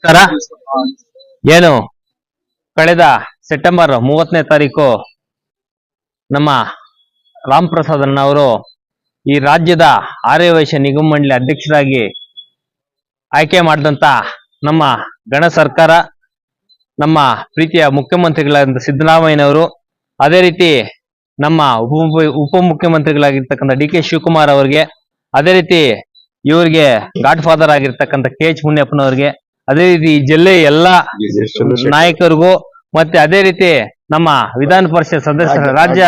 ನಮಸ್ಕಾರ. ಏನು ಕಳೆದ ಸೆಪ್ಟೆಂಬರ್ 30ನೇ ತಾರೀಕು ನಮ್ಮ ರಾಮ್ ಪ್ರಸಾದ್ ಅಣ್ಣವರು ಈ ರಾಜ್ಯದ ಆರ್ಯವೈಶ್ಯ ನಿಗಮ ಮಂಡಳಿ ಅಧ್ಯಕ್ಷರಾಗಿ ಆಯ್ಕೆ ಮಾಡಿದಂತ ನಮ್ಮ ಗಣ ಸರ್ಕಾರ, ನಮ್ಮ ಪ್ರೀತಿಯ ಮುಖ್ಯಮಂತ್ರಿಗಳಾದಂಥ ಸಿದ್ದರಾಮಯ್ಯನವರು, ಅದೇ ರೀತಿ ನಮ್ಮ ಉಪಮುಖ್ಯಮಂತ್ರಿಗಳಾಗಿರ್ತಕ್ಕಂಥ ಡಿ ಕೆ ಶಿವಕುಮಾರ್ ಅವರಿಗೆ, ಅದೇ ರೀತಿ ಇವರಿಗೆ ಗಾಡ್ ಫಾದರ್ ಆಗಿರ್ತಕ್ಕಂಥ ಕೆ ಎಚ್ ಮುನಿಯಪ್ಪನವರಿಗೆ, ಅದೇ ರೀತಿ ಈ ಜಿಲ್ಲೆ ಎಲ್ಲಾ ನಾಯಕರಿಗೂ, ಮತ್ತೆ ಅದೇ ರೀತಿ ನಮ್ಮ ವಿಧಾನ ಪರಿಷತ್ ಸದಸ್ಯರ ರಾಜ್ಯ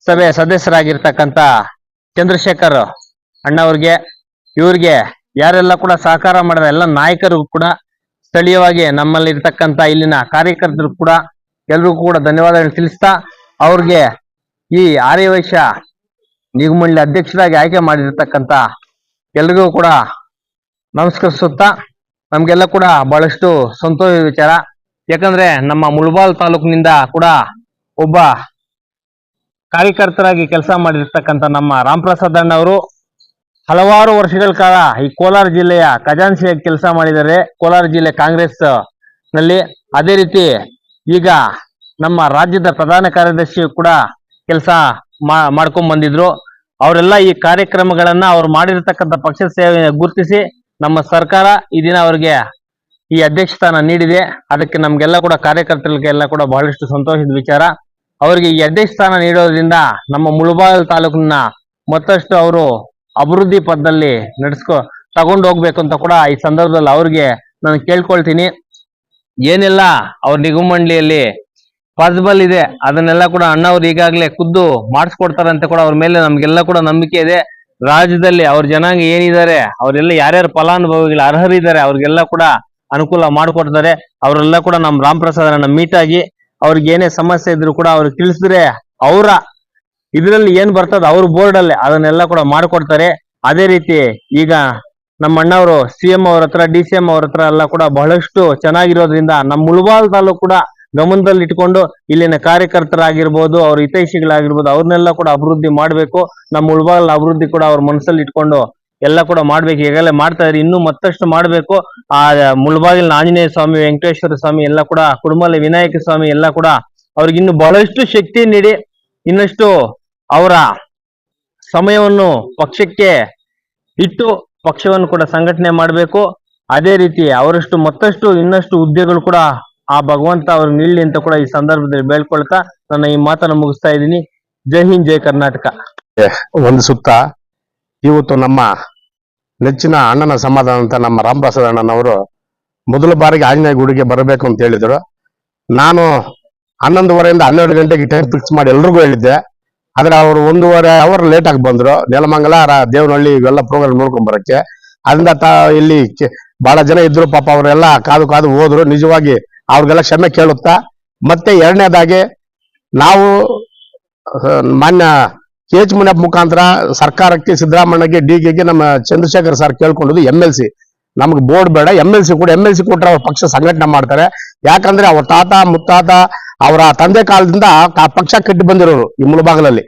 ಸಭೆ ಸದಸ್ಯರಾಗಿರ್ತಕ್ಕಂಥ ಚಂದ್ರಶೇಖರ್ ಅಣ್ಣವ್ರಿಗೆ, ಇವ್ರಿಗೆ ಯಾರೆಲ್ಲ ಕೂಡ ಸಹಕಾರ ಮಾಡಿದ ಎಲ್ಲ ನಾಯಕರಿಗೂ ಕೂಡ, ಸ್ಥಳೀಯವಾಗಿ ನಮ್ಮಲ್ಲಿ ಇರ್ತಕ್ಕಂಥ ಇಲ್ಲಿನ ಕಾರ್ಯಕರ್ತರು ಕೂಡ ಎಲ್ರಿಗೂ ಕೂಡ ಧನ್ಯವಾದಗಳು ತಿಳಿಸ್ತಾ, ಅವ್ರಿಗೆ ಈ ಆರ್ಯವೈಶ್ಯ ನಿಗಮ ಮಂಡಳಿ ಅಧ್ಯಕ್ಷರಾಗಿ ಆಯ್ಕೆ ಮಾಡಿರ್ತಕ್ಕಂಥ ಎಲ್ರಿಗೂ ಕೂಡ ನಮಸ್ಕರಿಸುತ್ತಾ, ನಮ್ಗೆಲ್ಲ ಕೂಡ ಬಹಳಷ್ಟು ಸಂತೋಷದ ವಿಚಾರ. ಯಾಕಂದ್ರೆ ನಮ್ಮ ಮುಳಬಾಲ್ ತಾಲೂಕಿನಿಂದ ಕೂಡ ಒಬ್ಬ ಕಾರ್ಯಕರ್ತರಾಗಿ ಕೆಲಸ ಮಾಡಿರ್ತಕ್ಕಂಥ ನಮ್ಮ ರಾಮ್ ಪ್ರಸಾದ್ ಅಣ್ಣವರು ಹಲವಾರು ವರ್ಷಗಳ ಕಾಲ ಈ ಕೋಲಾರ ಜಿಲ್ಲೆಯ ಖಜಾನ್ಸಿಯಾಗಿ ಕೆಲಸ ಮಾಡಿದ್ದಾರೆ, ಕೋಲಾರ ಜಿಲ್ಲೆ ಕಾಂಗ್ರೆಸ್ ನಲ್ಲಿ. ಅದೇ ರೀತಿ ಈಗ ನಮ್ಮ ರಾಜ್ಯದ ಪ್ರಧಾನ ಕಾರ್ಯದರ್ಶಿ ಕೂಡ ಕೆಲಸ ಮಾಡ್ಕೊಂಡ್ ಬಂದಿದ್ರು. ಅವರೆಲ್ಲ ಈ ಕಾರ್ಯಕ್ರಮಗಳನ್ನ ಅವ್ರು ಮಾಡಿರ್ತಕ್ಕಂಥ ಪಕ್ಷದ ಸೇವೆ ಗುರುತಿಸಿ ನಮ್ಮ ಸರ್ಕಾರ ಈ ದಿನ ಅವರಿಗೆ ಈ ಅಧ್ಯಕ್ಷ ಸ್ಥಾನ ನೀಡಿದೆ. ಅದಕ್ಕೆ ನಮ್ಗೆಲ್ಲ ಕೂಡ ಕಾರ್ಯಕರ್ತರಿಗೆಲ್ಲ ಕೂಡ ಬಹಳಷ್ಟು ಸಂತೋಷದ ವಿಚಾರ. ಅವರಿಗೆ ಈ ಅಧ್ಯಕ್ಷ ಸ್ಥಾನ ನೀಡೋದ್ರಿಂದ ನಮ್ಮ ಮುಳಬಾಗಿಲು ತಾಲೂಕಿನ ಮತ್ತಷ್ಟು ಅವರು ಅಭಿವೃದ್ಧಿ ಪಥದಲ್ಲಿ ತಗೊಂಡು ಹೋಗ್ಬೇಕು ಅಂತ ಕೂಡ ಈ ಸಂದರ್ಭದಲ್ಲಿ ಅವ್ರಿಗೆ ನಾನು ಕೇಳ್ಕೊಳ್ತೀನಿ. ಏನೆಲ್ಲ ಅವ್ರ ನಿಗಮ ಮಂಡಳಿಯಲ್ಲಿ ಪಾಸಿಬಲ್ ಇದೆ ಅದನ್ನೆಲ್ಲ ಕೂಡ ಅಣ್ಣವ್ರು ಈಗಾಗಲೇ ಖುದ್ದು ಮಾಡಿಸ್ಕೊಡ್ತಾರಂತೆ ಕೂಡ ಅವ್ರ ಮೇಲೆ ನಮ್ಗೆಲ್ಲ ಕೂಡ ನಂಬಿಕೆ ಇದೆ. ರಾಜ್ಯದಲ್ಲಿ ಅವ್ರ ಜನಾಂಗ ಏನಿದ್ದಾರೆ, ಅವರೆಲ್ಲ ಯಾರ್ಯಾರು ಫಲಾನುಭವಿಗಳು ಅರ್ಹರಿದ್ದಾರೆ ಅವ್ರಿಗೆಲ್ಲ ಕೂಡ ಅನುಕೂಲ ಮಾಡಿಕೊಡ್ತಾರೆ. ಅವರೆಲ್ಲ ಕೂಡ ನಮ್ಮ ರಾಮ್ ಪ್ರಸಾದ್ ಮೀಟ್ ಆಗಿ ಅವ್ರಿಗೆ ಏನೇ ಸಮಸ್ಯೆ ಇದ್ರು ಕೂಡ ಅವ್ರಿಗೆ ತಿಳಿಸಿದ್ರೆ ಅವರ ಇದ್ರಲ್ಲಿ ಏನ್ ಬರ್ತದ ಅವ್ರ ಬೋರ್ಡ್ ಅಲ್ಲಿ ಅದನ್ನೆಲ್ಲ ಕೂಡ ಮಾಡಿಕೊಡ್ತಾರೆ. ಅದೇ ರೀತಿ ಈಗ ನಮ್ಮ ಅಣ್ಣವರು CM ಅವ್ರ ಹತ್ರ, DCM ಅವ್ರ ಹತ್ರ ಎಲ್ಲ ಕೂಡ ಬಹಳಷ್ಟು ಚೆನ್ನಾಗಿರೋದ್ರಿಂದ ನಮ್ಮ ಮುಳಬಾಲ್ ತಾಲೂಕು ಕೂಡ ಗಮನದಲ್ಲಿ ಇಟ್ಕೊಂಡು ಇಲ್ಲಿನ ಕಾರ್ಯಕರ್ತರಾಗಿರ್ಬೋದು, ಅವ್ರ ಹಿತೈಷಿಗಳಾಗಿರ್ಬೋದು, ಅವ್ರನ್ನೆಲ್ಲ ಕೂಡ ಅಭಿವೃದ್ಧಿ ಮಾಡ್ಬೇಕು. ನಮ್ಮ ಮುಳಬಾಲ್ ಅಭಿವೃದ್ಧಿ ಕೂಡ ಅವ್ರ ಮನಸ್ಸಲ್ಲಿ ಇಟ್ಕೊಂಡು ಎಲ್ಲ ಕೂಡ ಮಾಡ್ಬೇಕು. ಈಗಲೇ ಮಾಡ್ತಾ ಇದ್ರಿ, ಇನ್ನೂ ಮತ್ತಷ್ಟು ಮಾಡ್ಬೇಕು. ಆ ಮುಳಬಾಗಿಲಿನ ಆಂಜನೇಯ ಸ್ವಾಮಿ, ವೆಂಕಟೇಶ್ವರ ಸ್ವಾಮಿ ಎಲ್ಲ ಕೂಡ, ಕುಡುಮಲೆ ವಿನಾಯಕ ಸ್ವಾಮಿ ಎಲ್ಲ ಕೂಡ ಅವ್ರಿಗೆ ಇನ್ನು ಬಹಳಷ್ಟು ಶಕ್ತಿ ನೀಡಿ ಇನ್ನಷ್ಟು ಅವರ ಸಮಯವನ್ನು ಪಕ್ಷಕ್ಕೆ ಇಟ್ಟು ಪಕ್ಷವನ್ನು ಕೂಡ ಸಂಘಟನೆ ಮಾಡಬೇಕು. ಅದೇ ರೀತಿ ಅವರಷ್ಟು ಮತ್ತಷ್ಟು ಇನ್ನಷ್ಟು ಹುದ್ದೆಗಳು ಕೂಡ ಆ ಭಗವಂತ ಅವ್ರಿಗೆ ನೀಡಲಿ ಅಂತ ಕೂಡ ಈ ಸಂದರ್ಭದಲ್ಲಿ ಬೇಳ್ಕೊಳ್ತಾ ನನ್ನ ಈ ಮಾತನ್ನು ಮುಗಿಸ್ತಾ ಇದ್ದೀನಿ. ಜೈ ಹಿಂದ್, ಜೈ ಕರ್ನಾಟಕ. ಒಂದು ಸುತ್ತ ಇವತ್ತು ನಮ್ಮ ನೆಚ್ಚಿನ ಅಣ್ಣನ ಸಮಾಧಾನ ಅಂತ ನಮ್ಮ ರಾಮ್ ಪ್ರಸಾದ್ ಅಣ್ಣನವರು ಮೊದಲ ಬಾರಿಗೆ ಆಂಜನೇಯ ಗುಡಿಗೆ ಬರಬೇಕು ಅಂತ ಹೇಳಿದ್ರು. ನಾನು 11:30 12 ಗಂಟೆಗೆ ಟೈಮ್ ಫಿಕ್ಸ್ ಮಾಡಿ ಎಲ್ರಿಗೂ ಹೇಳಿದ್ದೆ. ಆದ್ರೆ ಅವರು 1.5 ಅವರ್ ಲೇಟ್ ಆಗಿ ಬಂದ್ರು. ನೆಲಮಂಗಲ, ದೇವನಹಳ್ಳಿ ಇವೆಲ್ಲ ಪ್ರೋಗ್ರಾಮ್ ನೋಡ್ಕೊಂಡ್ ಬರಕ್ಕೆ. ಅದರಿಂದ ಇಲ್ಲಿ ಬಹಳ ಜನ ಇದ್ರು, ಪಾಪ ಅವರೆಲ್ಲ ಕಾದು ಕಾದು ಹೋದ್ರು. ನಿಜವಾಗಿ ಅವ್ರಿಗೆಲ್ಲ ಕ್ಷಮೆ ಕೇಳುತ್ತಾ, ಮತ್ತೆ ಎರಡನೇದಾಗಿ ನಾವು ಮಾನ್ಯ ಕೆ ಎಚ್ ಮುನಿಯಪ್ಪ ಮುಖಾಂತರ ಸರ್ಕಾರಕ್ಕೆ, ಸಿದ್ದರಾಮಣ್ಣಗೆ, ಡಿಕೆಗೆ ನಮ್ಮ ಚಂದ್ರಶೇಖರ್ ಸರ್ ಕೇಳ್ಕೊಂಡದ್ದು MLC. ನಮ್ಗೆ ಬೋರ್ಡ್ ಬೇಡ, MLC ಕೊಟ್ರೆ ಅವ್ರ ಪಕ್ಷ ಸಂಘಟನೆ ಮಾಡ್ತಾರೆ. ಯಾಕಂದ್ರೆ ಅವ್ರ ತಾತ ಮುತ್ತಾತ ಅವರ ತಂದೆ ಕಾಲದಿಂದ ಪಕ್ಷ ಕಟ್ಟಿ ಬಂದಿರೋರು ಈ ಮುಳಬಾಗಲಲ್ಲಿ,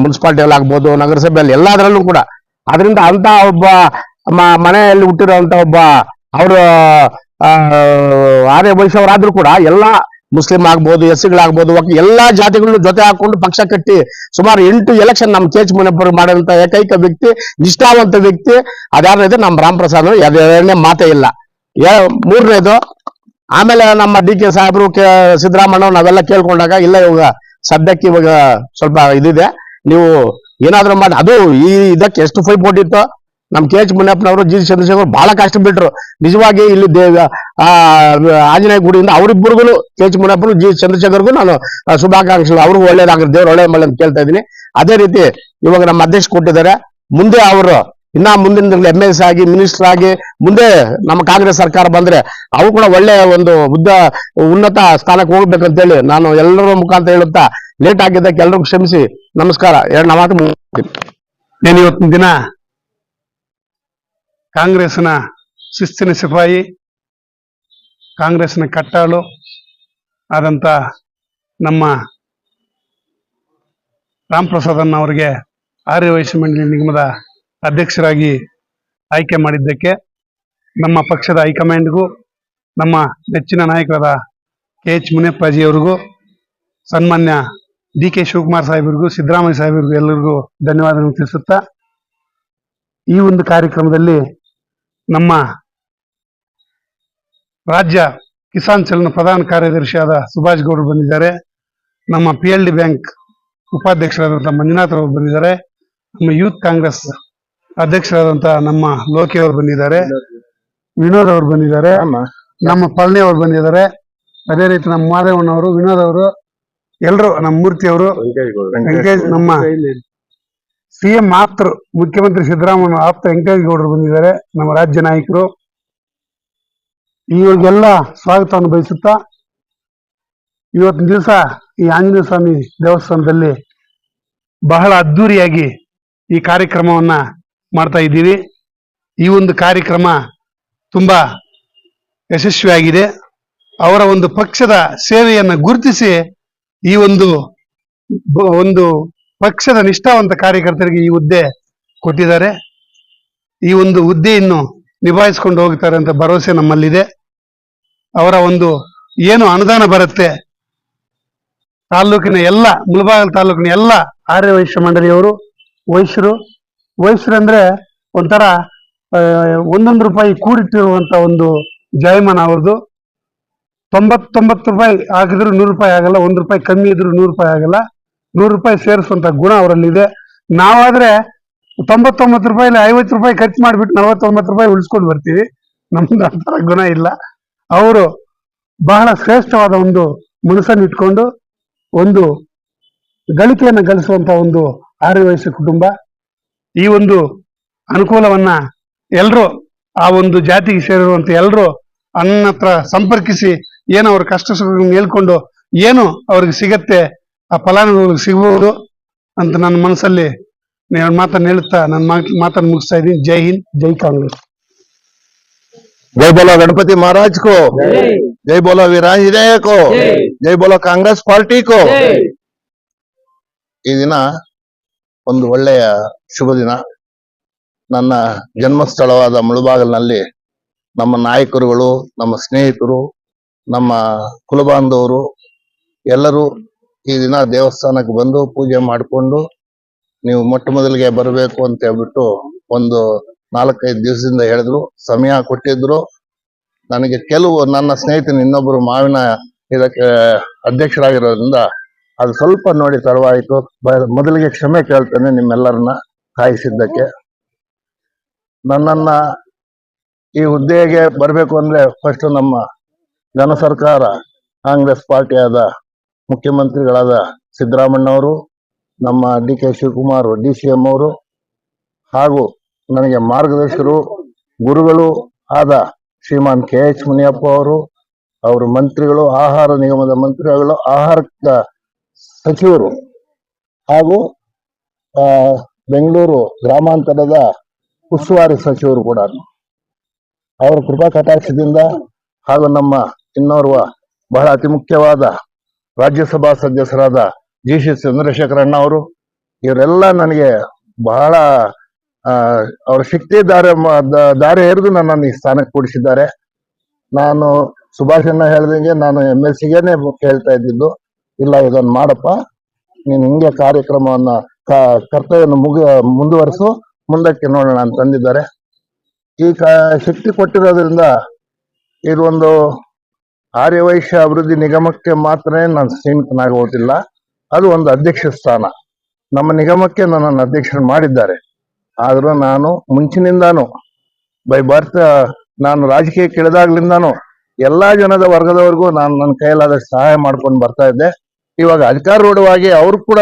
ಮುನ್ಸಿಪಾಲಿಟಿಯಲ್ಲಿ ಆಗ್ಬೋದು, ನಗರಸಭೆಯಲ್ಲಿ ಎಲ್ಲದರಲ್ಲೂ ಕೂಡ. ಅದರಿಂದ ಅಂತ ಒಬ್ಬ ಮನೆಯಲ್ಲಿ ಹುಟ್ಟಿರುವಂತ ಒಬ್ಬ ಅವರು ಆರ್ಯ ವೈಶ್ಯವರಾದ್ರೂ ಕೂಡ ಎಲ್ಲ ಮುಸ್ಲಿಂ ಆಗ್ಬೋದು, ಎಸ್ಸಿಗಳಾಗ್ಬೋದು, ಎಲ್ಲಾ ಜಾತಿಗಳನ್ನು ಜೊತೆ ಹಾಕೊಂಡು ಪಕ್ಷ ಕಟ್ಟಿ ಸುಮಾರು 8 ಎಲೆಕ್ಷನ್ ನಮ್ಮ ಕೆ ಎಚ್ ಮುನಿಯಪ್ಪ ಮಾಡುವಂತ ಏಕೈಕ ವ್ಯಕ್ತಿ, ನಿಷ್ಠಾವಂತ ವ್ಯಕ್ತಿ. ಅದ್ಯಾರೈತೆ ನಮ್ಮ ರಾಮ್ ಪ್ರಸಾದ್. ಎರಡನೇ ಮಾತೇ ಇಲ್ಲ. ಮೂರನೇದು, ಆಮೇಲೆ ನಮ್ಮ DK ಸಾಹೇಬರು, ಸಿದ್ದರಾಮಣ್ಣ ನಾವೆಲ್ಲ ಕೇಳ್ಕೊಂಡಾಗ, ಇಲ್ಲ ಇವಾಗ ಸದ್ಯಕ್ಕೆ ಇವಾಗ ಸ್ವಲ್ಪ ಇದಿದೆ, ನೀವು ಏನಾದ್ರೂ ಮಾಡಿ. ಅದು ಇದಕ್ಕೆ ಎಷ್ಟು ಪೈಪೋಟಿ ಇತ್ತು. ನಮ್ ಕೆ ಎಚ್ ಮುನಿಯಪ್ಪನವರು, ಜಿ ಚಂದ್ರಶೇಖರ್ ಬಹಳ ಕಷ್ಟ ಬಿಟ್ರು. ನಿಜವಾಗಿ ಇಲ್ಲಿ ಆಂಜನೇಯ ಗುಡಿಯಿಂದ ಅವರಿಬ್ಬರಿಗೂ, ಕೆ ಎಚ್ ಮುನಿಯಪ್ಪನು, ಜಿ ಚಂದ್ರಶೇಖರ್ಗೂ ನಾನು ಶುಭಾಕಾಂಕ್ಷೆಗಳು. ಅವ್ರಿಗೂ ಒಳ್ಳೇದಾಗುತ್ತೆ, ದೇವ್ರು ಒಳ್ಳೆ ಮಳೆ ಅಂತ ಕೇಳ್ತಾ ಇದ್ದೀನಿ. ಅದೇ ರೀತಿ ಇವಾಗ ನಮ್ಮ ಅಧ್ಯಕ್ಷ ಕೊಟ್ಟಿದ್ದಾರೆ. ಮುಂದೆ ಅವರು ಇನ್ನ ಮುಂದಿನ MLC ಆಗಿ, ಮಿನಿಸ್ಟರ್ ಆಗಿ, ಮುಂದೆ ನಮ್ಮ ಕಾಂಗ್ರೆಸ್ ಸರ್ಕಾರ ಬಂದ್ರೆ ಅವ್ರು ಕೂಡ ಒಳ್ಳೆ ಒಂದು ಉನ್ನತ ಸ್ಥಾನಕ್ಕೆ ಹೋಗ್ಬೇಕಂತೇಳಿ ನಾನು ಎಲ್ಲರ ಮುಖಾಂತರ ಹೇಳುತ್ತಾ, ಲೇಟ್ ಆಗಿದ್ದಕ್ಕೆ ಎಲ್ರಿಗೂ ಕ್ಷಮಿಸಿ ನಮಸ್ಕಾರ. ಎರಡು ಮಾತು ನಾನು ಇವತ್ತಿನ ದಿನ ಕಾಂಗ್ರೆಸ್ನ ಶಿಸ್ತಿನ ಸಿಪಾಯಿ, ಕಾಂಗ್ರೆಸ್ನ ಕಟ್ಟಾಳು ಆದಂತ ನಮ್ಮ ರಾಮ್ ಪ್ರಸಾದ್ ಅವರಿಗೆ ಆರ್ಯವೈಶ್ಯ ಮಂಡಳಿ ನಿಗಮದ ಅಧ್ಯಕ್ಷರಾಗಿ ಆಯ್ಕೆ ಮಾಡಿದ್ದಕ್ಕೆ ನಮ್ಮ ಪಕ್ಷದ ಹೈಕಮಾಂಡ್ಗೂ, ನಮ್ಮ ನೆಚ್ಚಿನ ನಾಯಕರಾದ KH ಮುನಿಯಪ್ಪಾಜಿ ಅವರಿಗೂ, ಸನ್ಮಾನ್ಯ DK ಶಿವಕುಮಾರ್ ಸಾಹೇಬರಿಗೂ, ಸಿದ್ದರಾಮಯ್ಯ ಸಾಹೇಬರಿಗೂ ಎಲ್ಲರಿಗೂ ಧನ್ಯವಾದಗಳನ್ನು ತಿಳಿಸುತ್ತಾ, ಈ ಒಂದು ಕಾರ್ಯಕ್ರಮದಲ್ಲಿ ನಮ್ಮ ರಾಜ್ಯ ಕಿಸಾನ್ ಸೆಲ್ನ ಪ್ರಧಾನ ಕಾರ್ಯದರ್ಶಿಯಾದ ಸುಭಾಷ್ ಗೌಡರು ಬಂದಿದ್ದಾರೆ. ನಮ್ಮ PLD ಬ್ಯಾಂಕ್ ಉಪಾಧ್ಯಕ್ಷರಾದಂತಹ ಮಂಜುನಾಥ್ ಅವರು ಬಂದಿದ್ದಾರೆ. ನಮ್ಮ ಯೂತ್ ಕಾಂಗ್ರೆಸ್ ಅಧ್ಯಕ್ಷರಾದಂತಹ ನಮ್ಮ ಲೋಕಿ ಅವರು ಬಂದಿದ್ದಾರೆ. ವಿನೋದ್ ಅವರು ಬಂದಿದ್ದಾರೆ. ನಮ್ಮ ಪಳನಿ ಅವರು ಬಂದಿದ್ದಾರೆ. ಅದೇ ರೀತಿ ನಮ್ಮ ಮಾದೇವಣ್ಣವರು, ವಿನೋದ್ ಅವರು, ಎಲ್ಲರೂ, ನಮ್ಮ ಮೂರ್ತಿ ಅವರು, ವೆಂಕಟೇಶ್, ನಮ್ಮ CM ಆಪ್ತರು, ಮುಖ್ಯಮಂತ್ರಿ ಸಿದ್ದರಾಮಯ್ಯ ಆಪ್ತ ವೆಂಕಟೇಗೌಡರು ಬಂದಿದ್ದಾರೆ. ನಮ್ಮ ರಾಜ್ಯ ನಾಯಕರು, ಇವ್ರಿಗೆಲ್ಲ ಸ್ವಾಗತವನ್ನು ಬಯಸುತ್ತಾ, ಇವತ್ತಿನ ದಿವಸ ಈ ಆಂಜನೇಯ ಸ್ವಾಮಿ ದೇವಸ್ಥಾನದಲ್ಲಿ ಬಹಳ ಅದ್ದೂರಿಯಾಗಿ ಈ ಕಾರ್ಯಕ್ರಮವನ್ನ ಮಾಡ್ತಾ ಇದ್ದೀವಿ. ಈ ಒಂದು ಕಾರ್ಯಕ್ರಮ ತುಂಬಾ ಯಶಸ್ವಿಯಾಗಿದೆ. ಅವರ ಒಂದು ಪಕ್ಷದ ಸೇವೆಯನ್ನ ಗುರುತಿಸಿ ಈ ಒಂದು ಪಕ್ಷದ ನಿಷ್ಠಾವಂತ ಕಾರ್ಯಕರ್ತರಿಗೆ ಈ ಹುದ್ದೆ ಕೊಟ್ಟಿದ್ದಾರೆ. ಈ ಒಂದು ಹುದ್ದೆಯನ್ನು ನಿಭಾಯಿಸಿಕೊಂಡು ಹೋಗ್ತಾರೆ ಅಂತ ಭರವಸೆ ನಮ್ಮಲ್ಲಿದೆ. ಅವರ ಒಂದು ಏನು ಅನುದಾನ ಬರುತ್ತೆ, ತಾಲೂಕಿನ ಎಲ್ಲ, ಮುಳಬಾಗಿಲು ತಾಲೂಕಿನ ಎಲ್ಲ ಆರ್ಯ ವೈಶ್ಯ ಮಂಡಳಿಯವರು, ವೈಶ್ಯರಂದ್ರೆ ಒಂಥರ 1 ರೂಪಾಯಿ ಕೂಡಿಟ್ಟಿರುವಂತ ಒಂದು ಜಾಯಮಾನ ಅವ್ರದ್ದು. 99 ರೂಪಾಯಿ ಹಾಕಿದ್ರು 100 ರೂಪಾಯಿ ಆಗಲ್ಲ, 1 ರೂಪಾಯಿ ಕಮ್ಮಿ ಇದ್ರು 100 ರೂಪಾಯಿ ಆಗಲ್ಲ, 100 ರೂಪಾಯಿ ಸೇರಿಸುವಂತ ಗುಣ ಅವರಲ್ಲಿದೆ. ನಾವಾದ್ರೆ 99 ರೂಪಾಯಿಲಿ 50 ರೂಪಾಯಿ ಖರ್ಚು ಮಾಡಿಬಿಟ್ಟು 49 ರೂಪಾಯಿ ಉಳಿಸ್ಕೊಂಡು ಬರ್ತೀವಿ. ನಮ್ದು ಆ ತರ ಗುಣ ಇಲ್ಲ. ಅವರು ಬಹಳ ಶ್ರೇಷ್ಠವಾದ ಒಂದು ಮನಸ್ಸನ್ನು ಇಟ್ಕೊಂಡು ಒಂದು ಗಳಿಕೆಯನ್ನು ಗಳಿಸುವಂತ ಒಂದು ಆರ್ಯ ವೈಶ್ಯ ಕುಟುಂಬ. ಈ ಒಂದು ಅನುಕೂಲವನ್ನ ಎಲ್ರು, ಆ ಒಂದು ಜಾತಿಗೆ ಸೇರಿರುವಂತ ಎಲ್ರು ಅನ್ನ ಹತ್ರ ಸಂಪರ್ಕಿಸಿ ಏನು ಅವ್ರ ಕಷ್ಟ ಸುಖಗಳನ್ನು ಹೇಳ್ಕೊಂಡು ಏನು ಅವ್ರಿಗೆ ಸಿಗತ್ತೆ ಆ ಫಲಾನುಭವಿಗಳಿಗೆ ಸಿಗಬಹುದು ಅಂತ ನನ್ನ ಮನಸ್ಸಲ್ಲಿ ಮಾತನ್ನು ಹೇಳುತ್ತಾ ನನ್ನ ಮಾತನ್ನು ಮುಗಿಸ್ತಾ ಇದ್ದೀನಿ. ಜೈ ಹಿಂದ್, ಜೈ ಕಾಂಗ್ರೆಸ್. जय बोलो गणपति महाराज को, जय बोलो वीरांजनेय को, जय बोलो ಕಾಂಗ್ರೆಸ್ ಪಾರ್ಟಿ ಕೋ. ಈ ದಿನ ಒಂದು ಒಳ್ಳೆಯ ಶುಭ ದಿನ. ನನ್ನ ಜನ್ಮಸ್ಥಳವಾದ ಮುಳಬಾಗಿಲಿನಲ್ಲಿ ನಮ್ಮ ನಾಯಕರುಗಳು, ನಮ್ಮ ಸ್ನೇಹಿತರು, ನಮ್ಮ ಕುಲಬಾಂಧವರು ಎಲ್ಲರೂ ಈ ದಿನ ದೇವಸ್ಥಾನಕ್ಕೆ ಬಂದು ಪೂಜೆ ಮಾಡಿಕೊಂಡು ನೀವು ಮೊಟ್ಟ ಮೊದಲಿಗೆ ಬರಬೇಕು ಅಂತ ಹೇಳ್ಬಿಟ್ಟು ಒಂದು 4-5 ದಿವಸದಿಂದ ಹೇಳಿದ್ರು, ಸಮಯ ಕೊಟ್ಟಿದ್ರು. ನನಗೆ ಕೆಲವು ನನ್ನ ಸ್ನೇಹಿತನ ಇನ್ನೊಬ್ಬರು ಮಾವಿನ ಇದಕ್ಕೆ ಅಧ್ಯಕ್ಷರಾಗಿರೋದ್ರಿಂದ ಅದು ಸ್ವಲ್ಪ ನೋಡಿ ತಡವಾಯಿತು. ಮೊದಲಿಗೆ ಕ್ಷಮೆ ಕೇಳ್ತೇನೆ ನಿಮ್ಮೆಲ್ಲರನ್ನ ಕಾಯಿಸಿದ್ದಕ್ಕೆ. ನನ್ನನ್ನ ಈ ಹುದ್ದೆಗೆ ಬರಬೇಕು ಅಂದ್ರೆ ಫಸ್ಟ್ ನಮ್ಮ ಜನ ಸರ್ಕಾರ ಕಾಂಗ್ರೆಸ್ ಪಾರ್ಟಿಯಾದ ಮುಖ್ಯಮಂತ್ರಿಗಳಾದ ಸಿದ್ದರಾಮಣ್ಣವರು, ನಮ್ಮ DK ಶಿವಕುಮಾರ್ DCM ಅವರು, ಹಾಗೂ ನನಗೆ ಮಾರ್ಗದರ್ಶಕರು ಗುರುಗಳು ಆದ ಶ್ರೀಮಾನ್ KH ಮುನಿಯಪ್ಪ ಅವರು ಮಂತ್ರಿಗಳು, ಆಹಾರ ನಿಗಮದ ಮಂತ್ರಿಗಳು, ಆಹಾರ ಸಚಿವರು, ಹಾಗೂ ಬೆಂಗಳೂರು ಗ್ರಾಮಾಂತರದ ಉಸ್ತುವಾರಿ ಸಚಿವರು ಕೂಡ ಅವರ ಕೃಪಾ ಕಟಾಕ್ಷದಿಂದ, ಹಾಗೂ ನಮ್ಮ ಇನ್ನೋರ್ವ ಬಹಳ ಅತಿ ಮುಖ್ಯವಾದ ರಾಜ್ಯಸಭಾ ಸದಸ್ಯರಾದ GC ಚಂದ್ರಶೇಖರ್ ಅಣ್ಣ ಅವರು, ಇವರೆಲ್ಲ ನನಗೆ ಬಹಳ ಅವರ ಶಕ್ತಿ ದಾರಿ ಎರೆದು ನನ್ನನ್ನು ಈ ಸ್ಥಾನಕ್ಕೆ ಕೂಡಿಸಿದ್ದಾರೆ. ನಾನು ಸುಭಾಷ್ ಅಣ್ಣ ಹೇಳ್ದಂಗೆ ನಾನು MLCಗೇನೆ ಕೇಳ್ತಾ ಇದ್ದಿದ್ದು, ಇಲ್ಲ ಇದನ್ನ ಮಾಡಪ್ಪ, ನೀನು ಹಿಂಗೆ ಕಾರ್ಯಕ್ರಮವನ್ನ ಕರ್ತವ್ಯವನ್ನು ಮುಂದುವರಿಸು, ಮುಂದಕ್ಕೆ ನೋಡೋಣ ಅಂತಂದಿದ್ದಾರೆ. ಈ ಶಕ್ತಿ ಕೊಟ್ಟಿರೋದ್ರಿಂದ ಇದು ಒಂದು ಆರ್ಯವೈಶ್ಯ ಅಭಿವೃದ್ಧಿ ನಿಗಮಕ್ಕೆ ಮಾತ್ರ ನಾನು ಸೀಮಿತನಾಗುವುದಿಲ್ಲ. ಅದು ಒಂದು ಅಧ್ಯಕ್ಷ ಸ್ಥಾನ. ನಮ್ಮ ನಿಗಮಕ್ಕೆ ನನ್ನನ್ನು ಅಧ್ಯಕ್ಷರು ಮಾಡಿದ್ದಾರೆ. ಆದ್ರೂ ನಾನು ಮುಂಚಿನಿಂದಾನು ಬೈ ಬರ್ತ್ ನಾನು ರಾಜಕೀಯಕ್ಕೆ ಇಳಿದಾಗ್ಲಿಂದಾನು ಎಲ್ಲಾ ಜನದ ವರ್ಗದವರೆಗೂ ನಾನು ನನ್ನ ಕೈಲಾದಷ್ಟು ಸಹಾಯ ಮಾಡ್ಕೊಂಡು ಬರ್ತಾ ಇದ್ದೆ. ಇವಾಗ ಅಧಿಕಾರೂಢವಾಗಿ ಅವ್ರು ಕೂಡ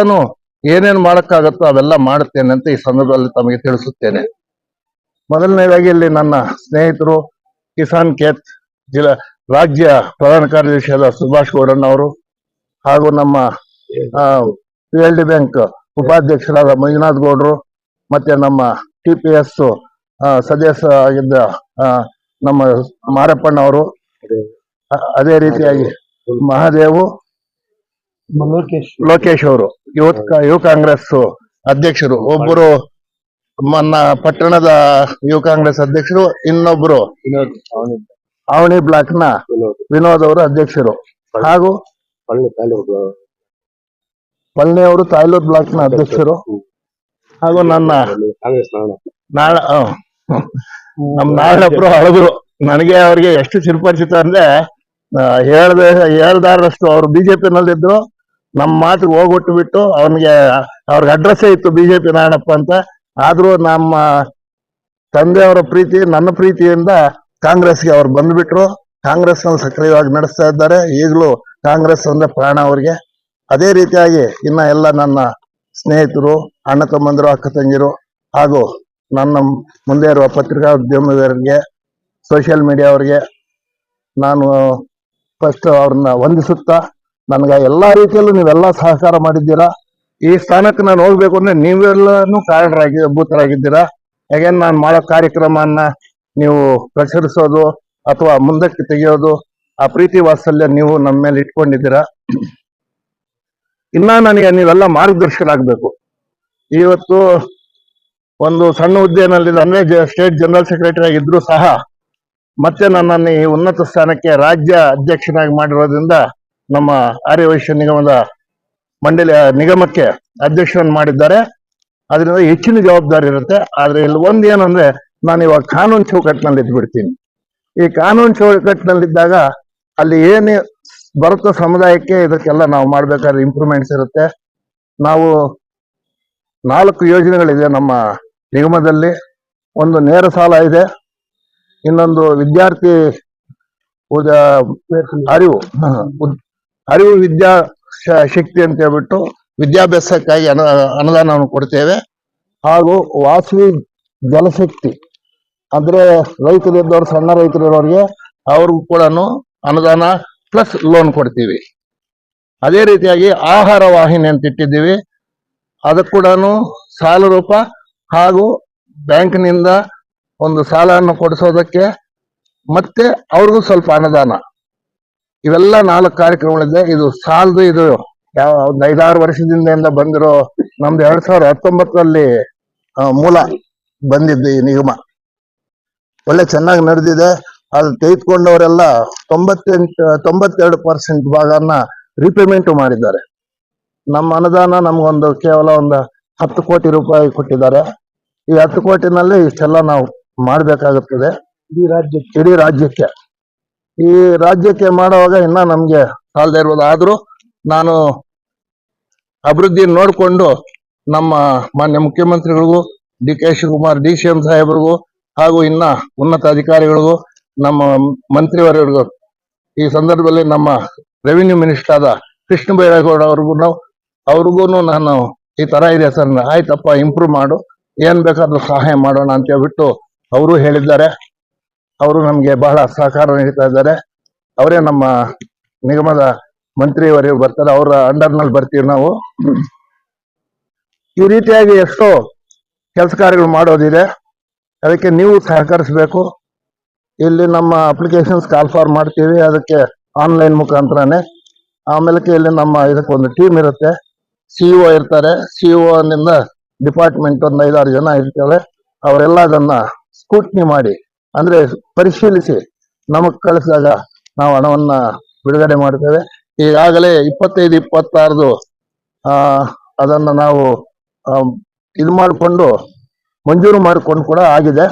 ಏನೇನು ಮಾಡಕ್ಕಾಗತ್ತೋ ಅವೆಲ್ಲ ಮಾಡುತ್ತೇನೆ ಅಂತ ಈ ಸಂದರ್ಭದಲ್ಲಿ ತಮಗೆ ತಿಳಿಸುತ್ತೇನೆ. ಮೊದಲನೇದಾಗಿ ಇಲ್ಲಿ ನನ್ನ ಸ್ನೇಹಿತರು ಕಿಸಾನ್ ಖೇತ್ ಜಿಲ್ಲಾ ರಾಜ್ಯ ಪ್ರಧಾನ ಕಾರ್ಯದರ್ಶಿಯಾದ ಸುಭಾಷ್ ಗೌಡಣ್ಣವರು, ಹಾಗೂ ನಮ್ಮ PLD ಬ್ಯಾಂಕ್ ಉಪಾಧ್ಯಕ್ಷರಾದ ಮಂಜುನಾಥ್ ಗೌಡ್ರು, ಮತ್ತೆ ನಮ್ಮ TPS ಸದಸ್ಯ ಆಗಿದ್ದ ನಮ್ಮ ಮಾರಪ್ಪಣ್ಣವರು, ಅದೇ ರೀತಿಯಾಗಿ ಮಹಾದೇವು, ಲೋಕೇಶ್ ಅವರು ಯುವ ಕಾಂಗ್ರೆಸ್ ಅಧ್ಯಕ್ಷರು, ಒಬ್ಬರು ನನ್ನ ಪಟ್ಟಣದ ಯುವ ಕಾಂಗ್ರೆಸ್ ಅಧ್ಯಕ್ಷರು, ಇನ್ನೊಬ್ರು ಅವಣಿ ಬ್ಲಾಕ್ ನ ವಿನೋದ್ ಅವರು ಅಧ್ಯಕ್ಷರು, ಹಾಗೂ ಪಳ್ಳಿ ಅವರು ತಾಯ್ಲೂರು ಬ್ಲಾಕ್ ನ ಅಧ್ಯಕ್ಷರು, ಹಾಗೂ ನನ್ನ ನಮ್ ನಾಳೊಬ್ರು ಹಳಬರು. ನನಗೆ ಅವ್ರಿಗೆ ಎಷ್ಟು ಚಿರಪರಿಚಿತ ಅಂದ್ರೆ ಹೇಳ್ದಾರಷ್ಟು ಅವ್ರು ಬಿಜೆಪಿ ನಲ್ಲಿದ್ರು. ನಮ್ಮ ಮಾತಿಗೆ ಹೋಗ್ಬಿಟ್ಟು ಬಿಟ್ಟು ಅವ್ರಿಗೆ ಅಡ್ರೆಸ್ಸೇ ಇತ್ತು ಬಿಜೆಪಿ ನಾರಾಯಣಪ್ಪ ಅಂತ. ಆದ್ರೂ ನಮ್ಮ ತಂದೆಯವರ ಪ್ರೀತಿ, ನನ್ನ ಪ್ರೀತಿಯಿಂದ ಕಾಂಗ್ರೆಸ್ಗೆ ಅವ್ರು ಬಂದ್ಬಿಟ್ರು. ಕಾಂಗ್ರೆಸ್ ನಲ್ಲಿ ಸಕ್ರಿಯವಾಗಿ ನಡೆಸ್ತಾ ಇದ್ದಾರೆ. ಈಗಲೂ ಕಾಂಗ್ರೆಸ್ ಅಂದ್ರೆ ಪ್ರಾಣ ಅವ್ರಿಗೆ. ಅದೇ ರೀತಿಯಾಗಿ ಇನ್ನ ಎಲ್ಲ ನನ್ನ ಸ್ನೇಹಿತರು, ಅಣ್ಣ ತಮ್ಮಂದಿರು, ಅಕ್ಕ ತಂಗಿರು, ಹಾಗೂ ನನ್ನ ಮುಂದೆ ಇರುವ ಪತ್ರಿಕಾ ಉದ್ಯಮದವರಿಗೆ, ಸೋಷಿಯಲ್ ಮೀಡಿಯಾ ಅವರಿಗೆ ನಾನು ಫಸ್ಟ್ ಅವ್ರನ್ನ ವಂದಿಸುತ್ತಾ, ನನಗೆ ಎಲ್ಲಾ ರೀತಿಯಲ್ಲೂ ನೀವೆಲ್ಲ ಸಹಕಾರ ಮಾಡಿದ್ದೀರಾ. ಈ ಸ್ಥಾನಕ್ಕೆ ನಾನು ಹೋಗ್ಬೇಕು ಅಂದ್ರೆ ನೀವೆಲ್ಲಾನು ಕಾರಣರಾಗಿದ್ದೀರಾ. ಹೇಗೇನ್ ನಾನು ಮಾಡೋ ಕಾರ್ಯಕ್ರಮನ ನೀವು ಪ್ರಚರಿಸೋದು ಅಥವಾ ಮುಂದಕ್ಕೆ ತೆಗೆಯೋದು, ಆ ಪ್ರೀತಿ ವಾತ್ಸಲ್ಯ ನೀವು ನಮ್ಮ ಮೇಲೆ ಇಟ್ಕೊಂಡಿದ್ದೀರಾ. ಇನ್ನ ನನಗೆ ನೀವೆಲ್ಲ ಮಾರ್ಗದರ್ಶಕರಾಗಬೇಕು. ಇವತ್ತು ಒಂದು ಸಣ್ಣ ಹುದ್ದೆನಲ್ಲಿ ಅಂದ್ರೆ ಸ್ಟೇಟ್ ಜನರಲ್ ಸೆಕ್ರೆಟರಿ ಆಗಿದ್ರು ಸಹ ಮತ್ತೆ ನನ್ನನ್ನು ಈ ಉನ್ನತ ಸ್ಥಾನಕ್ಕೆ ರಾಜ್ಯ ಅಧ್ಯಕ್ಷನಾಗಿ ಮಾಡಿರೋದ್ರಿಂದ ನಮ್ಮ ಆರ್ಯವೈಶ್ಯ ನಿಗಮದ ನಿಗಮಕ್ಕೆ ಅಧ್ಯಕ್ಷರನ್ನು ಮಾಡಿದ್ದಾರೆ. ಅದರಿಂದ ಹೆಚ್ಚಿನ ಜವಾಬ್ದಾರಿ ಇರುತ್ತೆ. ಆದ್ರೆ ಇಲ್ಲಿ ಒಂದೇನಂದ್ರೆ, ನಾನು ಇವಾಗ ಕಾನೂನು ಚೌಕಟ್ಟಿನಲ್ಲಿ ಇದ್ಬಿಡ್ತೀನಿ. ಈ ಕಾನೂನು ಚೌಕಟ್ಟಿನಲ್ಲಿದ್ದಾಗ ಅಲ್ಲಿ ಏನೇ ಬರುತ್ತೋ ಸಮುದಾಯಕ್ಕೆ ಇದಕ್ಕೆಲ್ಲ ನಾವು ಮಾಡ್ಬೇಕಾದ್ರೆ ಇಂಪ್ರೂವ್ಮೆಂಟ್ಸ್ ಇರುತ್ತೆ. ನಾವು 4 ಯೋಜನೆಗಳಿದೆ ನಮ್ಮ ನಿಗಮದಲ್ಲಿ. ಒಂದು ನೇರ ಸಾಲ ಇದೆ, ಇನ್ನೊಂದು ವಿದ್ಯಾರ್ಥಿ ಅರಿವು ವಿದ್ಯಾ ಶಕ್ತಿ ಅಂತ ಹೇಳ್ಬಿಟ್ಟು ವಿದ್ಯಾಭ್ಯಾಸಕ್ಕಾಗಿ ಅನುದಾನವನ್ನು ಕೊಡ್ತೇವೆ. ಹಾಗೂ ವಾಸವಿ ಜಲಶಕ್ತಿ ಅಂದ್ರೆ ರೈತರಿದ್ದವ್ರು, ಸಣ್ಣ ರೈತರಿರೋರಿಗೆ ಅವ್ರಿಗೂ ಕೂಡ ಅನುದಾನ ಪ್ಲಸ್ ಲೋನ್ ಕೊಡ್ತೀವಿ. ಅದೇ ರೀತಿಯಾಗಿ ಆಹಾರ ವಾಹಿನಿ ಅಂತ ಇಟ್ಟಿದ್ದೀವಿ. ಅದಕ್ಕೆ ಕೂಡ ಸಾಲ ರೂಪ ಹಾಗೂ ಬ್ಯಾಂಕ್ನಿಂದ ಒಂದು ಸಾಲವನ್ನು ಕೊಡಿಸೋದಕ್ಕೆ ಮತ್ತೆ ಅವ್ರಿಗೂ ಸ್ವಲ್ಪ ಅನುದಾನ. ಇವೆಲ್ಲ 4 ಕಾರ್ಯಕ್ರಮಗಳಿದೆ. ಇದು ಸಾಲದು. ಇದು ಒಂದು 5-6 ವರ್ಷದಿಂದ ಬಂದಿರೋ ನಮ್ದು 2019ರಲ್ಲಿ ಮೂಲ ಬಂದಿದ್ದು ಈ ನಿಗಮ. ಒಳ್ಳೆ ಚೆನ್ನಾಗಿ ನಡೆದಿದೆ. ಅದು ತೆಗೆದುಕೊಂಡವರೆಲ್ಲ 92% ಭಾಗನ ರೀಪೇಮೆಂಟ್ ಮಾಡಿದ್ದಾರೆ. ನಮ್ಮ ಅನುದಾನ ನಮ್ಗೊಂದು ಕೇವಲ ಒಂದು 10 ಕೋಟಿ ರೂಪಾಯಿ ಕೊಟ್ಟಿದ್ದಾರೆ. ಈ 10 ಕೋಟಿನಲ್ಲಿ ಇಷ್ಟೆಲ್ಲ ನಾವು ಮಾಡ್ಬೇಕಾಗುತ್ತದೆ ಇಡೀ ರಾಜ್ಯಕ್ಕೆ. ಈ ರಾಜ್ಯಕ್ಕೆ ಮಾಡುವಾಗ ಇನ್ನ ನಮ್ಗೆ ಸಾಲದೇ ಇರ್ಬೋದು. ಆದ್ರೂ ನಾನು ಅಭಿವೃದ್ಧಿ ನೋಡಿಕೊಂಡು ನಮ್ಮ ಮಾನ್ಯ ಮುಖ್ಯಮಂತ್ರಿಗಳಿಗೂ, DK ಶಿವಕುಮಾರ್ DCM ಸಾಹೇಬ್ರಿಗೂ, ಹಾಗೂ ಇನ್ನ ಉನ್ನತ ಅಧಿಕಾರಿಗಳಿಗೂ, ನಮ್ಮ ಮಂತ್ರಿವರ್ಗರಿಗೂ, ಈ ಸಂದರ್ಭದಲ್ಲಿ ನಮ್ಮ ರೆವಿನ್ಯೂ ಮಿನಿಸ್ಟರ್ ಆದ ಕೃಷ್ಣ ಬೈರೇಗೌಡ ಅವ್ರಿಗೂ ನಾನು ಈ ತರ ಇದೆ ಸರ್, ಆಯ್ತಪ್ಪ ಇಂಪ್ರೂವ್ ಮಾಡು, ಏನ್ ಬೇಕಾದ್ರೂ ಸಹಾಯ ಮಾಡೋಣ ಅಂತ ಹೇಳ್ಬಿಟ್ಟು ಅವರು ಹೇಳಿದ್ದಾರೆ. ಅವರು ನಮ್ಗೆ ಬಹಳ ಸಹಕಾರ ನೀಡ್ತಾ ಇದ್ದಾರೆ. ಅವರೇ ನಮ್ಮ ನಿಗಮದ ಮಂತ್ರಿಯವರಿಗೆ ಬರ್ತಾರೆ, ಅವರ ಅಂಡರ್ನಲ್ಲಿ ಬರ್ತೀವಿ ನಾವು. ಈ ರೀತಿಯಾಗಿ ಎಷ್ಟೋ ಕೆಲಸ ಕಾರ್ಯಗಳು ಮಾಡೋದಿದೆ. ಅದಕ್ಕೆ ನೀವು ಸಹಕರಿಸಬೇಕು. ಇಲ್ಲಿ ನಮ್ಮ ಅಪ್ಲಿಕೇಶನ್ಸ್ ಕಾಲ್ ಫಾರ್ ಮಾಡ್ತೀವಿ, ಅದಕ್ಕೆ ಆನ್ಲೈನ್ ಮುಖಾಂತರನೇ. ಆಮೇಲೆ ಇಲ್ಲಿ ನಮ್ಮ ಇದಕ್ಕೊಂದು ಟೀಮ್ ಇರುತ್ತೆ, CEO ಇರ್ತಾರೆ. CEO ನಿಂದ ಡಿಪಾರ್ಟ್ಮೆಂಟ್ ಒಂದು 5-6 ಜನ ಇರ್ತಾರೆ. ಅವರೆಲ್ಲ ಅದನ್ನ ಸ್ಕೂಟ್ನಿ ಮಾಡಿ ಅಂದ್ರೆ ಪರಿಶೀಲಿಸಿ ನಮಗ್ ಕಳಿಸಿದಾಗ ನಾವು ಹಣವನ್ನ ಬಿಡುಗಡೆ ಮಾಡ್ತೇವೆ. ಈಗಾಗಲೇ 25-26 ಅದನ್ನ ನಾವು ಇದು ಮಾಡಿಕೊಂಡು ಮಂಜೂರು ಮಾಡಿಕೊಂಡು ಕೂಡ ಆಗಿದೆ.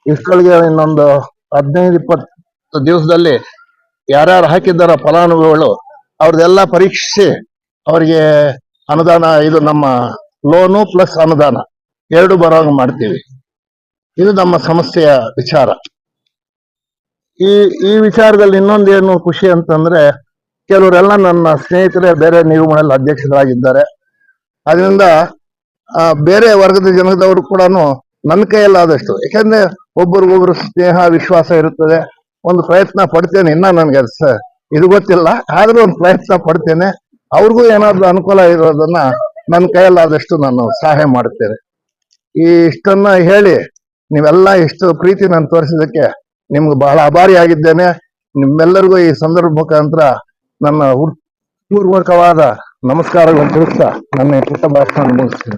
ಇಷ್ಟೊಳಗೆ ಇನ್ನೊಂದು 15-20 ದಿವಸದಲ್ಲಿ ಯಾರ್ಯಾರು ಹಾಕಿದ್ದಾರ ಫಲಾನುಭವಿಗಳು ಅವ್ರದ್ದೆಲ್ಲ ಪರೀಕ್ಷಿಸಿ ಅವರಿಗೆ ಅನುದಾನ, ಇದು ನಮ್ಮ ಲೋನು ಪ್ಲಸ್ ಅನುದಾನ 2 ಬರೋಂಗ್ ಮಾಡ್ತೀವಿ. ಇದು ನಮ್ಮ ಸಂಸ್ಥೆಯ ವಿಚಾರ. ಈ ವಿಚಾರದಲ್ಲಿ ಇನ್ನೊಂದೇನು ಖುಷಿ ಅಂತಂದ್ರೆ, ಕೆಲವರೆಲ್ಲ ನನ್ನ ಸ್ನೇಹಿತರೇ ಬೇರೆ ನಿಗಮಗಳಲ್ಲಿ ಅಧ್ಯಕ್ಷರಾಗಿದ್ದಾರೆ. ಅದರಿಂದ ಬೇರೆ ವರ್ಗದ ಜನದವರು ಕೂಡ ನನ್ನ ಕೈಯಲ್ಲಾದಷ್ಟು, ಯಾಕಂದ್ರೆ ಒಬ್ಬರಿಗೊಬ್ರು ಸ್ನೇಹ ವಿಶ್ವಾಸ ಇರುತ್ತದೆ. ಒಂದು ಪ್ರಯತ್ನ ಪಡ್ತೇನೆ. ಇನ್ನ ನನ್ಗೆ ಇದು ಗೊತ್ತಿಲ್ಲ, ಆದ್ರೂ ಒಂದು ಪ್ರಯತ್ನ ಪಡ್ತೇನೆ. ಅವ್ರಿಗೂ ಏನಾದ್ರು ಅನುಕೂಲ ಇರೋದನ್ನ ನನ್ನ ಕೈಯಲ್ಲಾದಷ್ಟು ನಾನು ಸಹಾಯ ಮಾಡುತ್ತೇನೆ. ಇಷ್ಟನ್ನ ಹೇಳಿ ನೀವೆಲ್ಲ ಇಷ್ಟು ಪ್ರೀತಿ ನಾನು ತೋರಿಸಿದಕ್ಕೆ ನಿಮ್ಗೆ ಬಹಳ ಆಭಾರಿಯಾಗಿದ್ದೇನೆ. ನಿಮ್ಮೆಲ್ಲರಿಗೂ ಈ ಸಂದರ್ಭ ಮುಖಾಂತರ ನನ್ನ ಪೂರ್ವಕವಾದ ನಮಸ್ಕಾರಗಳನ್ನು ತಿಳಿಸ್ತಾ ನನ್ನ ಪುಟ್ಟ ಭಾಷಣ ಮುಗಿಸ್ತೀನಿ.